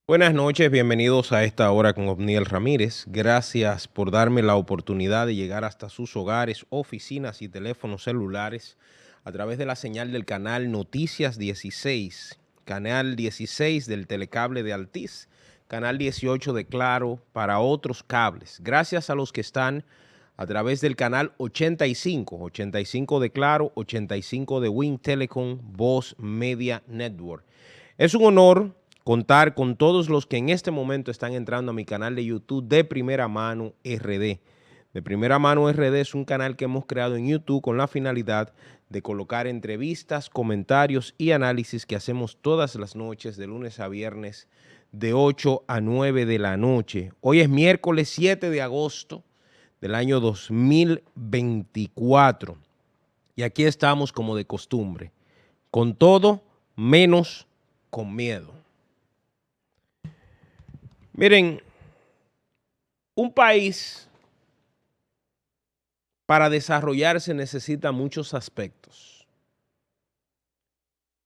Buenas noches, bienvenidos a esta hora con Obniel Ramírez. Gracias por darme la oportunidad de llegar hasta sus hogares, oficinas y teléfonos celulares a través de la señal del canal Noticias 16, canal 16 del telecable de Altiz, canal 18 de Claro para otros cables. Gracias a los que están a través del canal 85 de Claro, 85 de Win Telecom, Voz Media Network. Es un honor contar con todos los que en este momento están entrando a mi canal de YouTube de Primera Mano RD. De Primera Mano RD es un canal que hemos creado en YouTube con la finalidad de colocar entrevistas, comentarios y análisis que hacemos todas las noches de lunes a viernes de 8 a 9 de la noche. Hoy es miércoles 7 de agosto del año 2024 y aquí estamos como de costumbre, con todo menos con miedo. Miren, un país para desarrollarse necesita muchos aspectos.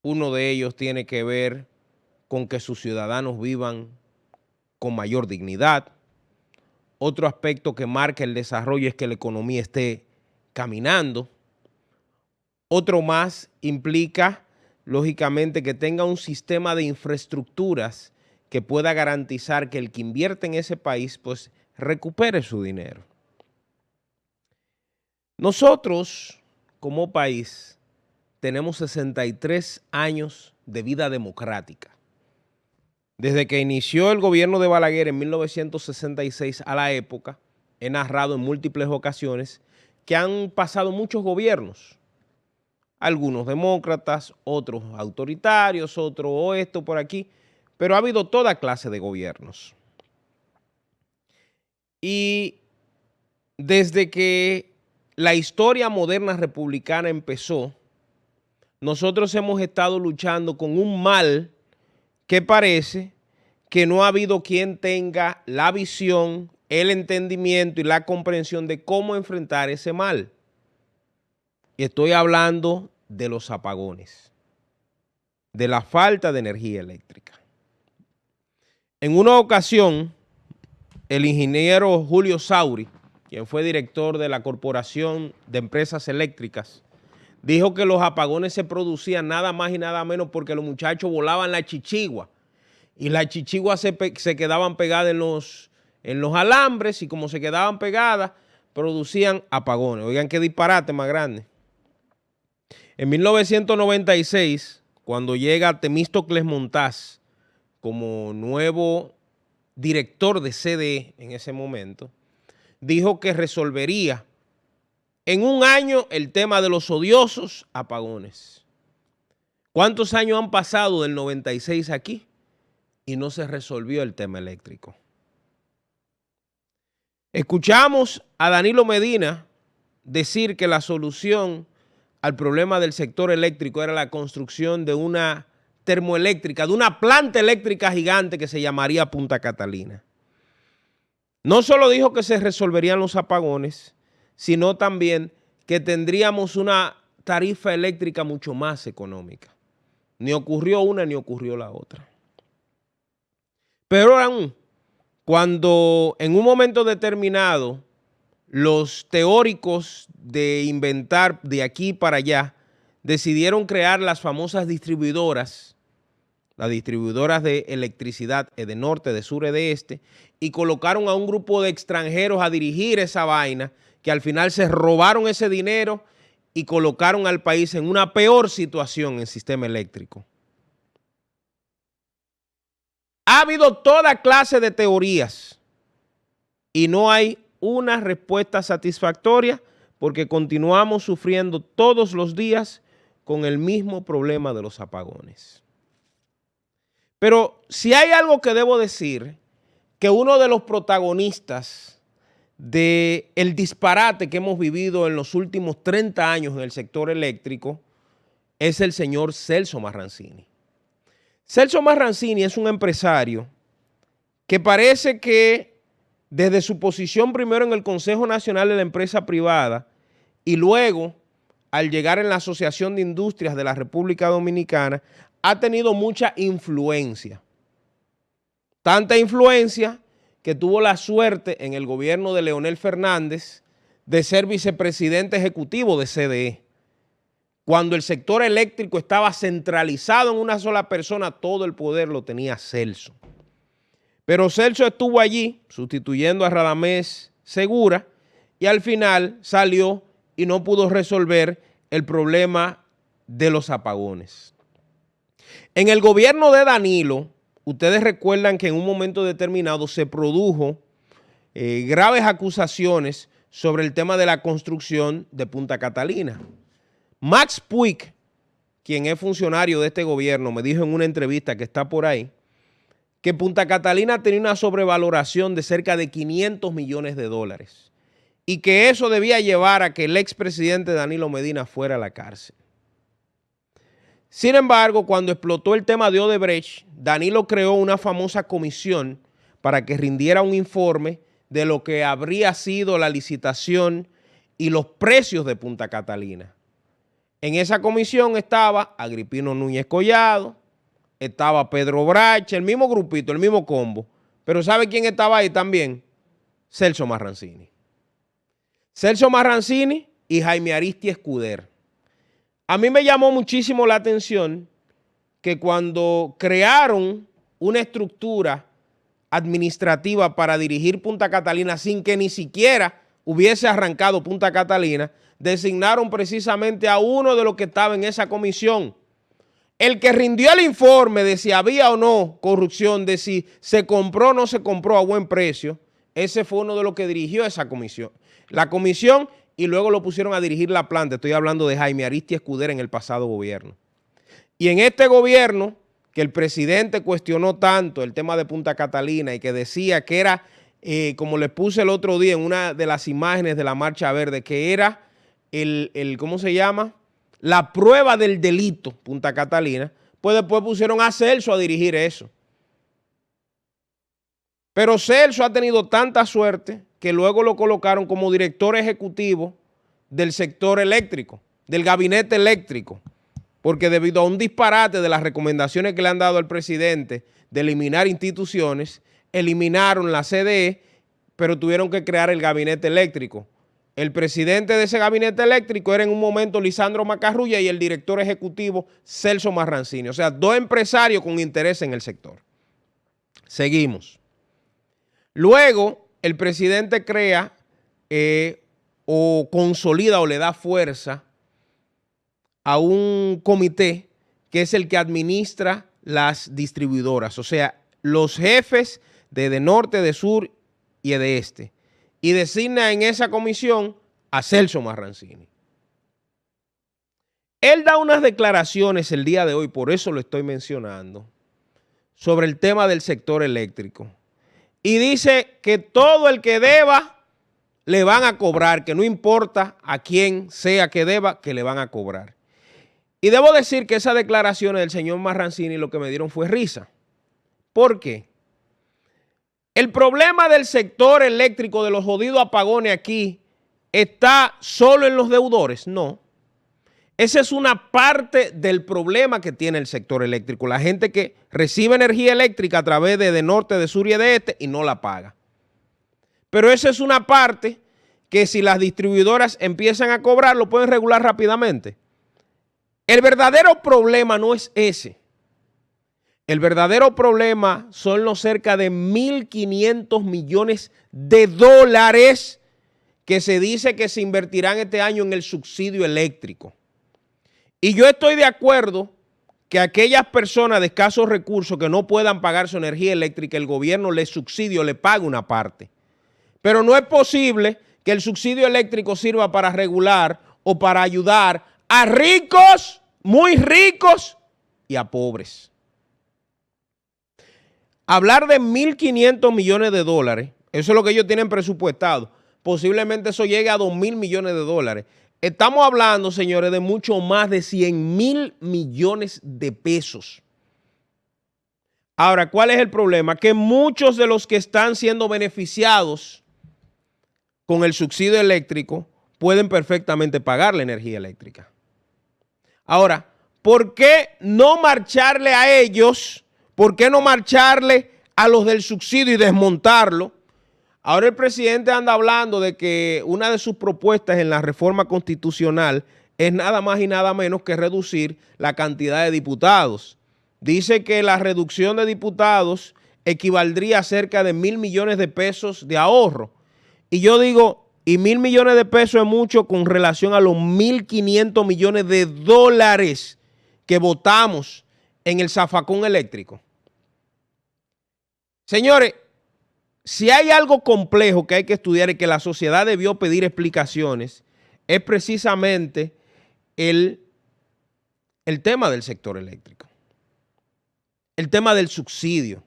Uno de ellos tiene que ver con que sus ciudadanos vivan con mayor dignidad. Otro aspecto que marca el desarrollo es que la economía esté caminando. Otro más implica, lógicamente, que tenga un sistema de infraestructuras que pueda garantizar que el que invierte en ese país, pues, recupere su dinero. Nosotros, como país, tenemos 63 años de vida democrática. Desde que inició el gobierno de Balaguer en 1966 a la época, he narrado en múltiples ocasiones que han pasado muchos gobiernos, algunos demócratas, otros autoritarios, otros o esto por aquí, pero ha habido toda clase de gobiernos. Y desde que la historia moderna republicana empezó, nosotros hemos estado luchando con un mal que parece que no ha habido quien tenga la visión, el entendimiento y la comprensión de cómo enfrentar ese mal. Y estoy hablando de los apagones, de la falta de energía eléctrica. En una ocasión, el ingeniero Julio Sauri, quien fue director de la Corporación de Empresas Eléctricas, dijo que los apagones se producían nada más y nada menos porque los muchachos volaban la chichigua y las chichiguas se quedaban pegadas en los alambres y como se quedaban pegadas, producían apagones. Oigan qué disparate más grande. En 1996, cuando llega Temístocles Montaz como nuevo director de CDE en ese momento, dijo que resolvería en un año el tema de los odiosos apagones. ¿Cuántos años han pasado del 96 aquí? Y no se resolvió el tema eléctrico. Escuchamos a Danilo Medina decir que la solución al problema del sector eléctrico era la construcción de una termoeléctrica, de una planta eléctrica gigante que se llamaría Punta Catalina. No solo dijo que se resolverían los apagones, sino también que tendríamos una tarifa eléctrica mucho más económica. Ni ocurrió una ni ocurrió la otra. Pero aún, cuando en un momento determinado los teóricos de inventar de aquí para allá decidieron crear las famosas distribuidoras, las distribuidoras de electricidad de norte, de sur y de este, y colocaron a un grupo de extranjeros a dirigir esa vaina, que al final se robaron ese dinero y colocaron al país en una peor situación en el sistema eléctrico. Ha habido toda clase de teorías y no hay una respuesta satisfactoria porque continuamos sufriendo todos los días con el mismo problema de los apagones. Pero si hay algo que debo decir, que uno de los protagonistas del disparate que hemos vivido en los últimos 30 años en el sector eléctrico es el señor Celso Marrancini. Celso Marrancini es un empresario que parece que desde su posición primero en el Consejo Nacional de la Empresa Privada y luego al llegar en la Asociación de Industrias de la República Dominicana, ha tenido mucha influencia. Tanta influencia que tuvo la suerte en el gobierno de Leonel Fernández de ser vicepresidente ejecutivo de CDE. Cuando el sector eléctrico estaba centralizado en una sola persona, todo el poder lo tenía Celso. Pero Celso estuvo allí sustituyendo a Radamés Segura y al final salió y no pudo resolver el problema de los apagones. En el gobierno de Danilo, ustedes recuerdan que en un momento determinado se produjo graves acusaciones sobre el tema de la construcción de Punta Catalina. Max Puig, quien es funcionario de este gobierno, me dijo en una entrevista que está por ahí, que Punta Catalina tenía una sobrevaloración de cerca de 500 millones de dólares y que eso debía llevar a que el expresidente Danilo Medina fuera a la cárcel. Sin embargo, cuando explotó el tema de Odebrecht, Danilo creó una famosa comisión para que rindiera un informe de lo que habría sido la licitación y los precios de Punta Catalina. En esa comisión estaba Agripino Núñez Collado, estaba Pedro Brache, el mismo grupito, el mismo combo. Pero ¿sabe quién estaba ahí también? Celso Marrancini. Celso Marrancini y Jaime Aristi Escuder. A mí me llamó muchísimo la atención que cuando crearon una estructura administrativa para dirigir Punta Catalina sin que ni siquiera hubiese arrancado Punta Catalina, designaron precisamente a uno de los que estaba en esa comisión. El que rindió el informe de si había o no corrupción, de si se compró o no se compró a buen precio, ese fue uno de los que dirigió esa comisión. La comisión y luego lo pusieron a dirigir la planta. Estoy hablando de Jaime Aristi Escuder en el pasado gobierno. Y en este gobierno, que el presidente cuestionó tanto el tema de Punta Catalina y que decía que era, como les puse el otro día en una de las imágenes de la Marcha Verde, que era ¿cómo se llama? La prueba del delito, Punta Catalina, pues después pusieron a Celso a dirigir eso. Pero Celso ha tenido tanta suerte que luego lo colocaron como director ejecutivo del sector eléctrico, del gabinete eléctrico, porque debido a un disparate de las recomendaciones que le han dado al presidente de eliminar instituciones, eliminaron la CDE, pero tuvieron que crear el gabinete eléctrico. El presidente de ese gabinete eléctrico era en un momento Lisandro Macarrulla y el director ejecutivo Celso Marrancini. O sea, dos empresarios con interés en el sector. Seguimos. Luego, el presidente crea o consolida o le da fuerza a un comité que es el que administra las distribuidoras. O sea, los jefes de norte, de sur y de este. Y designa en esa comisión a Celso Marrancini. Él da unas declaraciones el día de hoy, por eso lo estoy mencionando, sobre el tema del sector eléctrico. Y dice que todo el que deba le van a cobrar, que no importa a quién sea que deba, que le van a cobrar. Y debo decir que esas declaraciones del señor Marrancini lo que me dieron fue risa. ¿Por qué? El problema del sector eléctrico, de los jodidos apagones aquí, ¿está solo en los deudores? No. Esa es una parte del problema que tiene el sector eléctrico. La gente que recibe energía eléctrica a través de norte, de sur y de este y no la paga. Pero esa es una parte que si las distribuidoras empiezan a cobrar, lo pueden regular rápidamente. El verdadero problema no es ese. El verdadero problema son los cerca de 1.500 millones de dólares que se dice que se invertirán este año en el subsidio eléctrico. Y yo estoy de acuerdo que aquellas personas de escasos recursos que no puedan pagar su energía eléctrica, el gobierno les subsidio, le pague una parte. Pero no es posible que el subsidio eléctrico sirva para regular o para ayudar a ricos, muy ricos y a pobres. Hablar de 1.500 millones de dólares, eso es lo que ellos tienen presupuestado. Posiblemente eso llegue a 2.000 millones de dólares. Estamos hablando, señores, de mucho más de 100.000 millones de pesos. Ahora, ¿cuál es el problema? Que muchos de los que están siendo beneficiados con el subsidio eléctrico pueden perfectamente pagar la energía eléctrica. Ahora, ¿por qué no marcharle a ellos? ¿Por qué no marcharle a los del subsidio y desmontarlo. Ahora el presidente anda hablando de que una de sus propuestas en la reforma constitucional es nada más y nada menos que reducir la cantidad de diputados. Dice que la reducción de diputados equivaldría a cerca de 1.000 millones de pesos de ahorro. Y yo digo, y 1.000 millones de pesos es mucho con relación a los 1.500 millones de dólares que votamos en el zafacón eléctrico. Señores, si hay algo complejo que hay que estudiar y que la sociedad debió pedir explicaciones, es precisamente el tema del sector eléctrico, el tema del subsidio.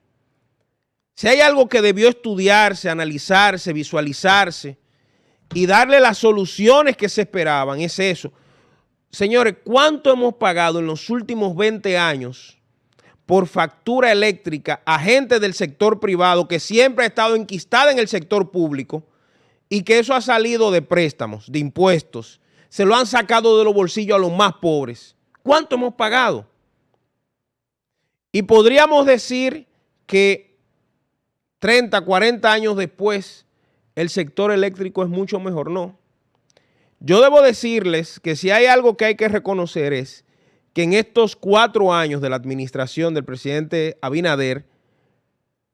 Si hay algo que debió estudiarse, analizarse, visualizarse y darle las soluciones que se esperaban, es eso. Señores, ¿cuánto hemos pagado en los últimos 20 años por factura eléctrica a gente del sector privado que siempre ha estado enquistada en el sector público y que eso ha salido de préstamos, de impuestos? Se lo han sacado de los bolsillos a los más pobres. ¿Cuánto hemos pagado? Y podríamos decir que 30, 40 años después el sector eléctrico es mucho mejor. No. Yo debo decirles que si hay algo que hay que reconocer es que en estos 4 años de la administración del presidente Abinader,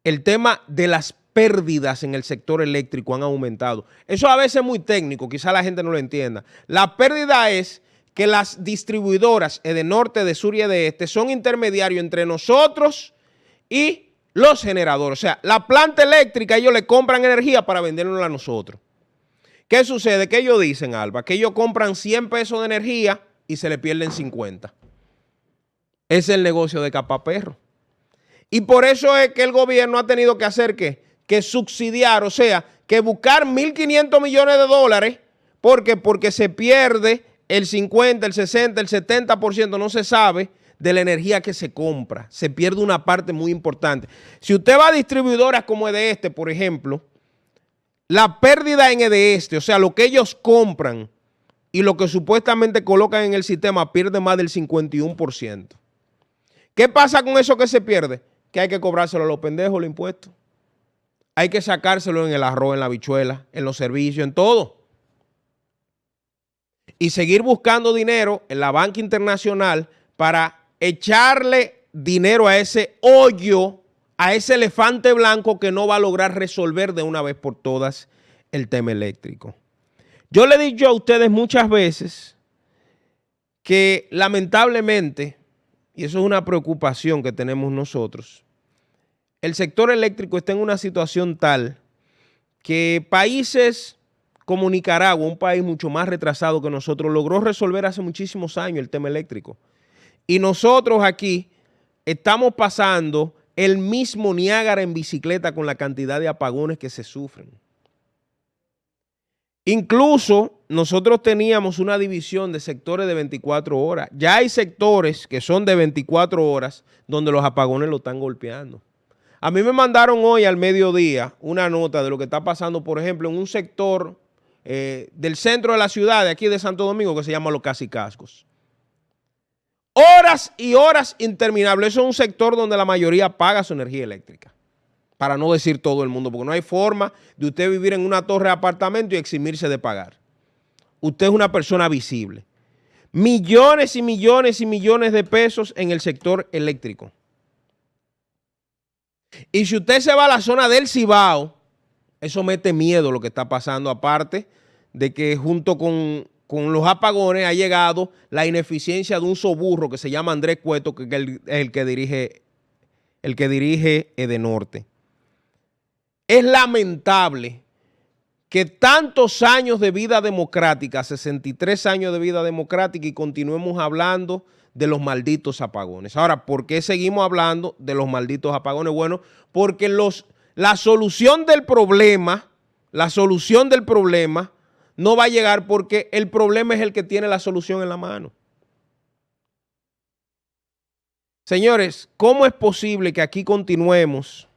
el tema de las pérdidas en el sector eléctrico han aumentado. Eso a veces es muy técnico, quizá la gente no lo entienda. La pérdida es que las distribuidoras Edenorte, Edesur y Edeeste son intermediarios entre nosotros y los generadores. O sea, la planta eléctrica, ellos le compran energía para venderla a nosotros. ¿Qué sucede? Que ellos dicen, Alba, que ellos compran 100 pesos de energía y se le pierden 50. Es el negocio de Capaperro. Y por eso es que el gobierno ha tenido que hacer ¿qué? Que subsidiar, o sea, que buscar 1.500 millones de dólares. ¿Por qué? Porque se pierde el 50, el 60, el 70%, no se sabe, de la energía que se compra. Se pierde una parte muy importante. Si usted va a distribuidoras como Edeeste, por ejemplo, la pérdida en Edeeste, o sea, lo que ellos compran y lo que supuestamente colocan en el sistema, pierde más del 51%. ¿Qué pasa con eso que se pierde? Que hay que cobrárselo a los pendejos los impuestos. Hay que sacárselo en el arroz, en la habichuela, en los servicios, en todo. Y seguir buscando dinero en la banca internacional para echarle dinero a ese hoyo, a ese elefante blanco que no va a lograr resolver de una vez por todas el tema eléctrico. Yo le he dicho a ustedes muchas veces que lamentablemente, y eso es una preocupación que tenemos nosotros, el sector eléctrico está en una situación tal que países como Nicaragua, un país mucho más retrasado que nosotros, logró resolver hace muchísimos años el tema eléctrico. Y nosotros aquí estamos pasando el mismo Niágara en bicicleta con la cantidad de apagones que se sufren. Incluso nosotros teníamos una división de sectores de 24 horas. Ya hay sectores que son de 24 horas donde los apagones lo están golpeando. A mí me mandaron hoy al mediodía una nota de lo que está pasando, por ejemplo, en un sector del centro de la ciudad, de aquí de Santo Domingo, que se llama Los Cacicascos. Horas y horas interminables. Eso es un sector donde la mayoría paga su energía eléctrica. Para no decir todo el mundo, porque no hay forma de usted vivir en una torre de apartamento y eximirse de pagar. Usted es una persona visible. Millones y millones y millones de pesos en el sector eléctrico. Y si usted se va a la zona del Cibao, eso mete miedo lo que está pasando, aparte de que junto con los apagones ha llegado la ineficiencia de un soburro que se llama Andrés Cueto, que es el que dirige Edenorte. Es lamentable que tantos años de vida democrática, 63 años de vida democrática, y continuemos hablando de los malditos apagones. Ahora, ¿por qué seguimos hablando de los malditos apagones? Bueno, porque la solución del problema no va a llegar porque el problema es el que tiene la solución en la mano. Señores, ¿cómo es posible que aquí continuemos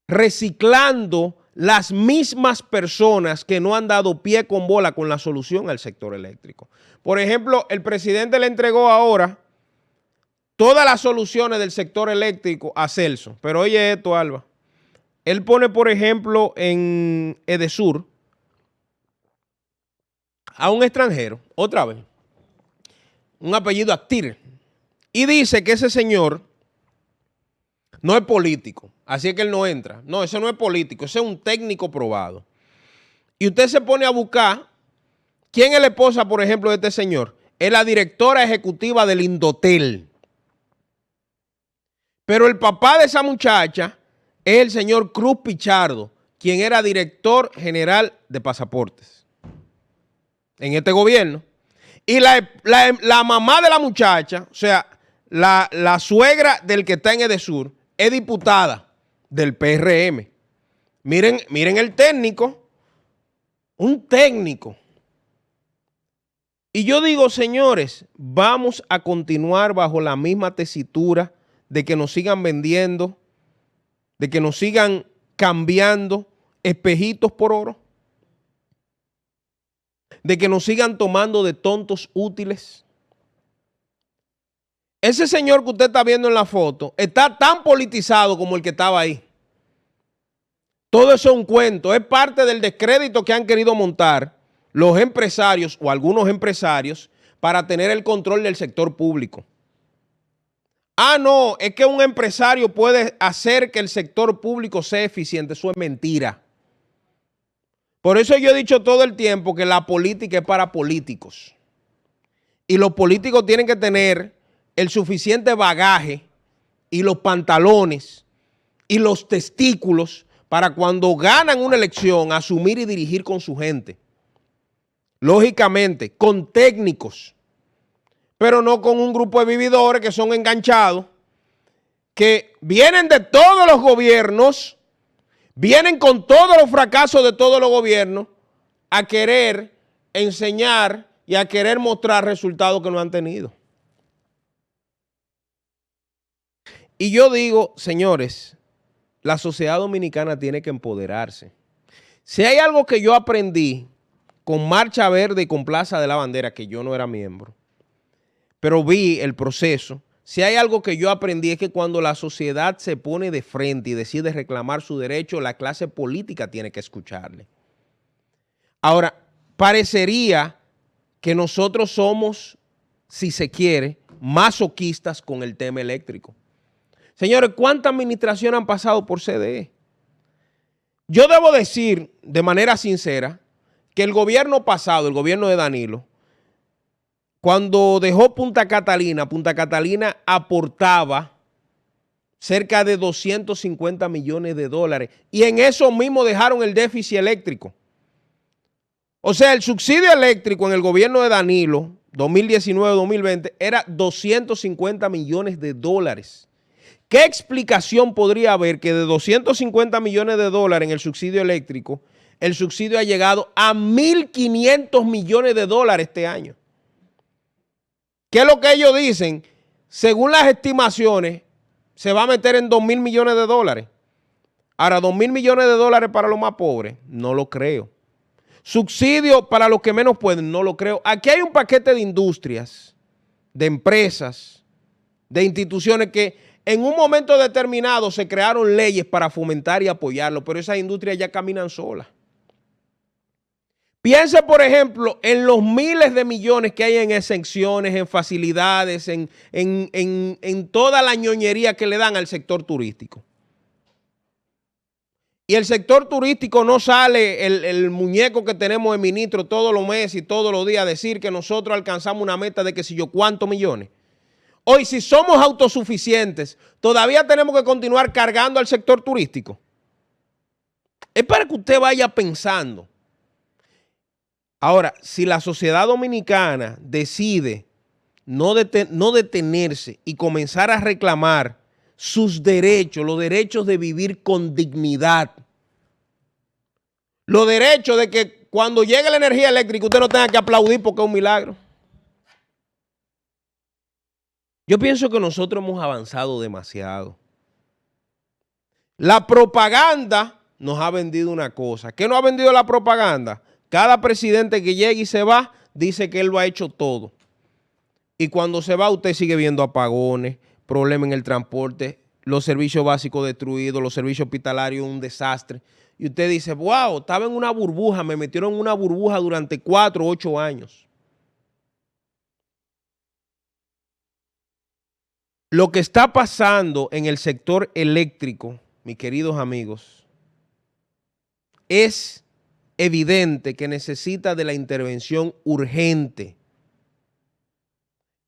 reciclando las mismas personas que no han dado pie con bola con la solución al sector eléctrico? Por ejemplo, el presidente le entregó ahora todas las soluciones del sector eléctrico a Celso. Pero oye esto, Alba. Él pone, por ejemplo, en Edesur a un extranjero, otra vez, un apellido Actir, y dice que ese señor no es político, así es que él no entra. No, ese no es político, ese es un técnico probado. Y usted se pone a buscar quién es la esposa, por ejemplo, de este señor. Es la directora ejecutiva del Indotel. Pero el papá de esa muchacha es el señor Cruz Pichardo, quien era director general de pasaportes en este gobierno. Y la mamá de la muchacha, o sea, la suegra del que está en Edesur, es diputada del PRM. Miren el técnico, un técnico. Y yo digo, señores, vamos a continuar bajo la misma tesitura de que nos sigan vendiendo, de que nos sigan cambiando espejitos por oro, de que nos sigan tomando de tontos útiles. Ese señor que usted está viendo en la foto está tan politizado como el que estaba ahí. Todo eso es un cuento, es parte del descrédito que han querido montar los empresarios o algunos empresarios para tener el control del sector público. Ah, no, es que un empresario puede hacer que el sector público sea eficiente. Eso es mentira. Por eso yo he dicho todo el tiempo que la política es para políticos. Y los políticos tienen que tener el suficiente bagaje y los pantalones y los testículos para cuando ganan una elección asumir y dirigir con su gente. Lógicamente, con técnicos, pero no con un grupo de vividores que son enganchados, que vienen de todos los gobiernos, vienen con todos los fracasos de todos los gobiernos a querer enseñar y a querer mostrar resultados que no han tenido. Y yo digo, señores, la sociedad dominicana tiene que empoderarse. Si hay algo que yo aprendí con Marcha Verde y con Plaza de la Bandera, que yo no era miembro, pero vi el proceso, si hay algo que yo aprendí es que cuando la sociedad se pone de frente y decide reclamar su derecho, la clase política tiene que escucharle. Ahora, parecería que nosotros somos, si se quiere, masoquistas con el tema eléctrico. Señores, ¿cuántas administraciones han pasado por CDE? Yo debo decir de manera sincera que el gobierno pasado, el gobierno de Danilo, cuando dejó Punta Catalina aportaba cerca de 250 millones de dólares y en eso mismo dejaron el déficit eléctrico. O sea, el subsidio eléctrico en el gobierno de Danilo, 2019-2020, era 250 millones de dólares. ¿Qué explicación podría haber que de 250 millones de dólares en el subsidio eléctrico, el subsidio ha llegado a 1.500 millones de dólares este año? ¿Qué es lo que ellos dicen? Según las estimaciones, se va a meter en 2.000 millones de dólares. Ahora, 2.000 millones de dólares para los más pobres, no lo creo. Subsidio para los que menos pueden, no lo creo. Aquí hay un paquete de industrias, de empresas, de instituciones que en un momento determinado se crearon leyes para fomentar y apoyarlo, pero esas industrias ya caminan solas. Piense, por ejemplo, en los miles de millones que hay en exenciones, en facilidades, en toda la ñoñería que le dan al sector turístico. Y el sector turístico no sale el muñeco que tenemos de ministro todos los meses y todos los días a decir que nosotros alcanzamos una meta de que si yo cuántos millones. Hoy, si somos autosuficientes, todavía tenemos que continuar cargando al sector turístico. Es para que usted vaya pensando. Ahora, si la sociedad dominicana decide no detenerse y comenzar a reclamar sus derechos, los derechos de vivir con dignidad, los derechos de que cuando llegue la energía eléctrica usted no tenga que aplaudir porque es un milagro. Yo pienso que nosotros hemos avanzado demasiado. La propaganda nos ha vendido una cosa. ¿Qué nos ha vendido la propaganda? Cada presidente que llega y se va dice que él lo ha hecho todo. Y cuando se va, usted sigue viendo apagones, problemas en el transporte, los servicios básicos destruidos, los servicios hospitalarios un desastre. Y usted dice, wow, estaba en una burbuja, me metieron en una burbuja durante 4 o 8 años. Lo que está pasando en el sector eléctrico, mis queridos amigos, es evidente que necesita de la intervención urgente.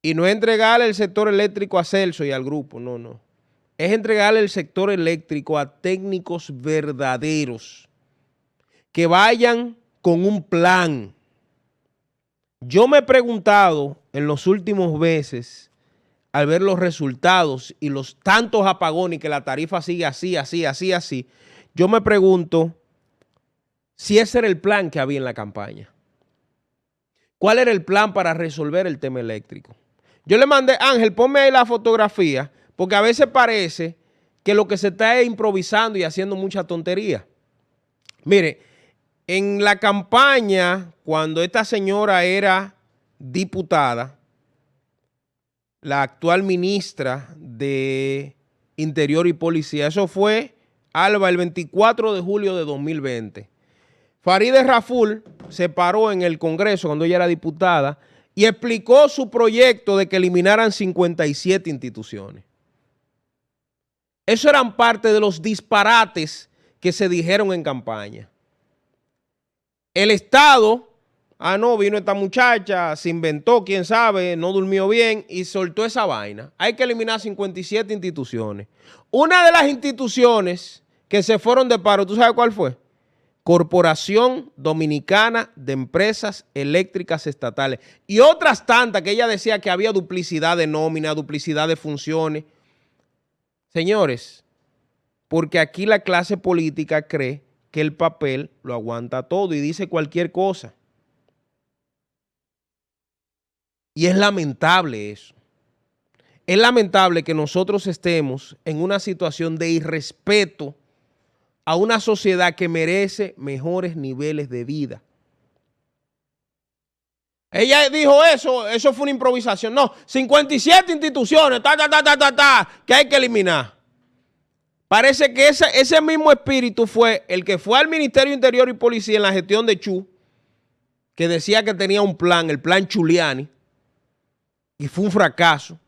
Y no es entregarle el sector eléctrico a Celso y al grupo, no, no. Es entregarle el sector eléctrico a técnicos verdaderos que vayan con un plan. Yo me he preguntado en los últimos meses, al ver los resultados y los tantos apagones que la tarifa sigue así, yo me pregunto si ese era el plan que había en la campaña. ¿Cuál era el plan para resolver el tema eléctrico? Yo le mandé, Ángel, ponme ahí la fotografía, porque a veces parece que lo que se está es improvisando y haciendo mucha tontería. Mire, en la campaña, cuando esta señora era diputada, la actual ministra de Interior y Policía, eso fue, Alba, el 24 de julio de 2020. Farideh Raful se paró en el Congreso cuando ella era diputada y explicó su proyecto de que eliminaran 57 instituciones. Eso eran parte de los disparates que se dijeron en campaña. El Estado, no, vino esta muchacha, se inventó, quién sabe, no durmió bien y soltó esa vaina. Hay que eliminar 57 instituciones. Una de las instituciones que se fueron de paro, ¿tú sabes cuál fue? Corporación Dominicana de Empresas Eléctricas Estatales. Y otras tantas que ella decía que había duplicidad de nómina, duplicidad de funciones. Señores, porque aquí la clase política cree que el papel lo aguanta todo y dice cualquier cosa. Y es lamentable eso. Es lamentable que nosotros estemos en una situación de irrespeto a una sociedad que merece mejores niveles de vida. Ella dijo eso fue una improvisación. No, 57 instituciones, que hay que eliminar. Parece que ese mismo espíritu fue el que fue al Ministerio de Interior y Policía en la gestión de Chu, que decía que tenía un plan, el plan Chuliani, y fue un fracaso.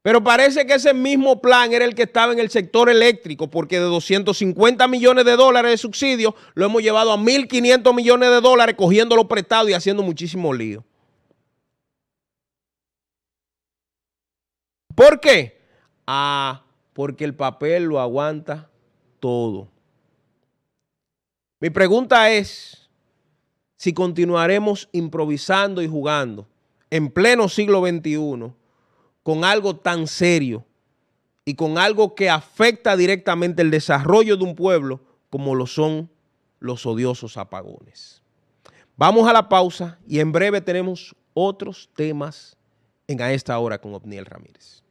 Pero parece que ese mismo plan era el que estaba en el sector eléctrico, porque de 250 millones de dólares de subsidio lo hemos llevado a 1.500 millones de dólares cogiéndolo prestado y haciendo muchísimo lío. ¿Por qué? Porque el papel lo aguanta todo. Mi pregunta es si continuaremos improvisando y jugando en pleno siglo XXI con algo tan serio y con algo que afecta directamente el desarrollo de un pueblo como lo son los odiosos apagones. Vamos a la pausa y en breve tenemos otros temas en A Esta Hora con Otniel Ramírez.